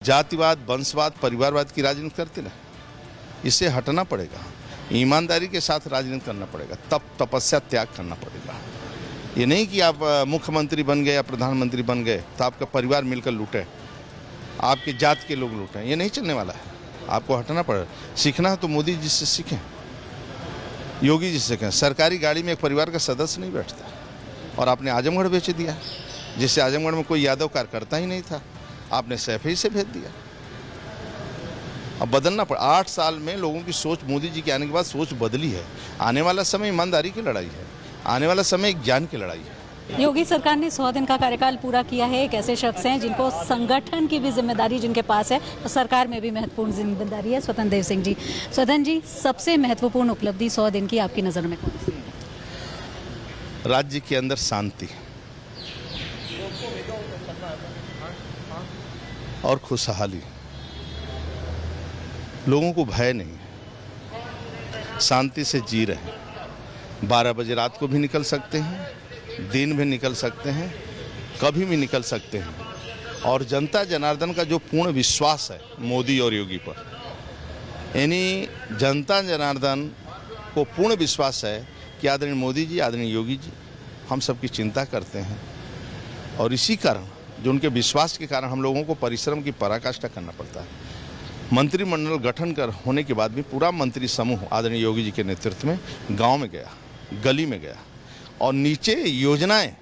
जातिवाद, वंशवाद, परिवारवाद की राजनीति करते ना, इससे हटना पड़ेगा। ईमानदारी के साथ राजनीति करना पड़ेगा, तप तपस्या त्याग करना पड़ेगा। ये नहीं कि आप मुख्यमंत्री बन गए या प्रधानमंत्री बन गए तो आपका परिवार मिलकर लूटे, आपके जात के लोग लूटें, ये नहीं चलने वाला है। आपको हटना पड़ेगा। सीखना है तो मोदी जी से सीखें, योगी जी से सीखें। सरकारी गाड़ी में एक परिवार का सदस्य नहीं बैठता और आपने आजमगढ़ बेच दिया, जिससे आजमगढ़ में कोई यादव कार्यकर्ता ही नहीं था, आपने सैफई से भेज दिया। अब बदलना पड़ा। 8 साल में लोगों की सोच, मोदी जी के आने के बाद सोच बदली है। आने वाला समय ईमानदारी की लड़ाई है, आने वाला समय ज्ञान की लड़ाई है। योगी सरकार ने 100 दिन का कार्यकाल पूरा किया है। एक ऐसे शख्स हैं जिनको संगठन की भी जिम्मेदारी जिनके पास है और सरकार में भी महत्वपूर्ण जिम्मेदारी है, स्वतंत्र देव सिंह जी। स्वतंत्र जी, सबसे महत्वपूर्ण उपलब्धि 100 दिन की आपकी नज़र में कौन सी है? राज्य के अंदर शांति और खुशहाली, लोगों को भय नहीं, शांति से जी रहे हैं। 12 बजे रात को भी निकल सकते हैं, दिन भी निकल सकते हैं, कभी भी निकल सकते हैं। और जनता जनार्दन का जो पूर्ण विश्वास है मोदी और योगी पर, यानी जनता जनार्दन को पूर्ण विश्वास है कि आदरणीय मोदी जी, आदरणीय योगी जी हम सबकी चिंता करते हैं। और इसी कारण, जो उनके विश्वास के कारण, हम लोगों को परिश्रम की पराकाष्ठा करना पड़ता है। मंत्रिमंडल गठन कर होने के बाद भी पूरा मंत्री समूह आदरणीय योगी जी के नेतृत्व में गांव में गया, गली में गया और नीचे योजनाएं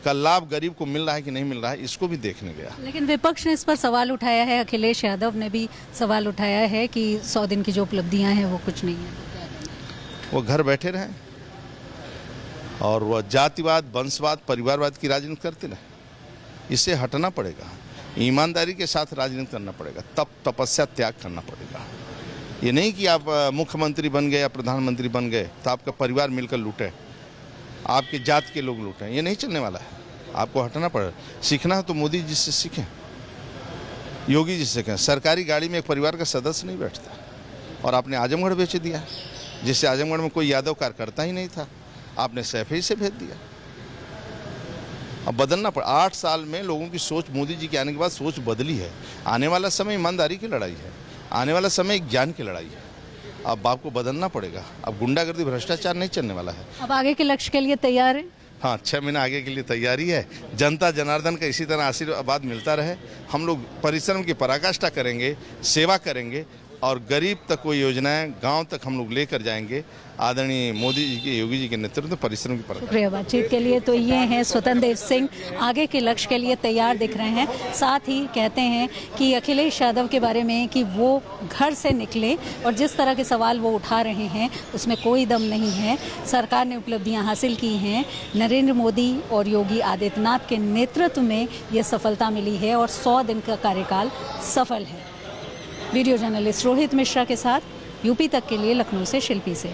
का लाभ गरीब को मिल रहा है कि नहीं मिल रहा है, इसको भी देखने गया। लेकिन विपक्ष ने इस पर सवाल उठाया है, अखिलेश यादव ने भी सवाल उठाया है कि 100 दिन की जो उपलब्धियां हैं वो कुछ नहीं है। वो घर बैठे रहे और वह जातिवाद, वंशवाद, परिवारवाद की राजनीति करते रहे, इससे हटना पड़ेगा। ईमानदारी के साथ राजनीति करना पड़ेगा, तप तपस्या त्याग करना पड़ेगा। ये नहीं कि आप मुख्यमंत्री बन गए या प्रधानमंत्री बन गए तो आपका परिवार मिलकर लूटे, आपके जात के लोग लूटें, ये नहीं चलने वाला है। आपको हटना पड़ेगा। सीखना है तो मोदी जी से सीखें, योगी जी से सीखें। सरकारी गाड़ी में एक परिवार का सदस्य नहीं बैठता और आपने आजमगढ़ बेच दिया, जिससे आजमगढ़ में कोई यादव कार्यकर्ता ही नहीं था, आपने सैफई से भेज दिया। अब बदलना पड़ा। 8 साल में लोगों की सोच, मोदी जी के आने के बाद सोच बदली है। आने वाला समय ईमानदारी की लड़ाई है, आने वाला समय ज्ञान की लड़ाई है। अब आपको बदलना पड़ेगा। अब गुंडागर्दी, भ्रष्टाचार नहीं चलने वाला है। अब आगे के लक्ष्य के लिए तैयार है? हाँ, 6 महीने आगे के लिए तैयारी है। जनता जनार्दन का इसी तरह आशीर्वाद मिलता रहे। हम लोग परिश्रम की पराकाष्ठा करेंगे, सेवा करेंगे और गरीब तक कोई योजनाएं गांव तक हम लोग लेकर जाएंगे। आदरणीय मोदी जी के, योगी जी के नेतृत्व में परिश्रम की पराकाष्ठा। शुक्रिया बातचीत के लिए। तो ये हैं स्वतंत्र देव सिंह, आगे के लक्ष्य के लिए तैयार दिख रहे हैं। साथ ही कहते हैं कि अखिलेश यादव के बारे में कि वो घर से निकले और जिस तरह के सवाल वो उठा रहे हैं उसमें कोई दम नहीं है। सरकार ने उपलब्धियां हासिल की हैं, नरेंद्र मोदी और योगी आदित्यनाथ के नेतृत्व में ये सफलता मिली है और 100 दिन का कार्यकाल सफल है। वीडियो जर्नलिस्ट रोहित मिश्रा के साथ यूपी तक के लिए लखनऊ से शिल्पी से।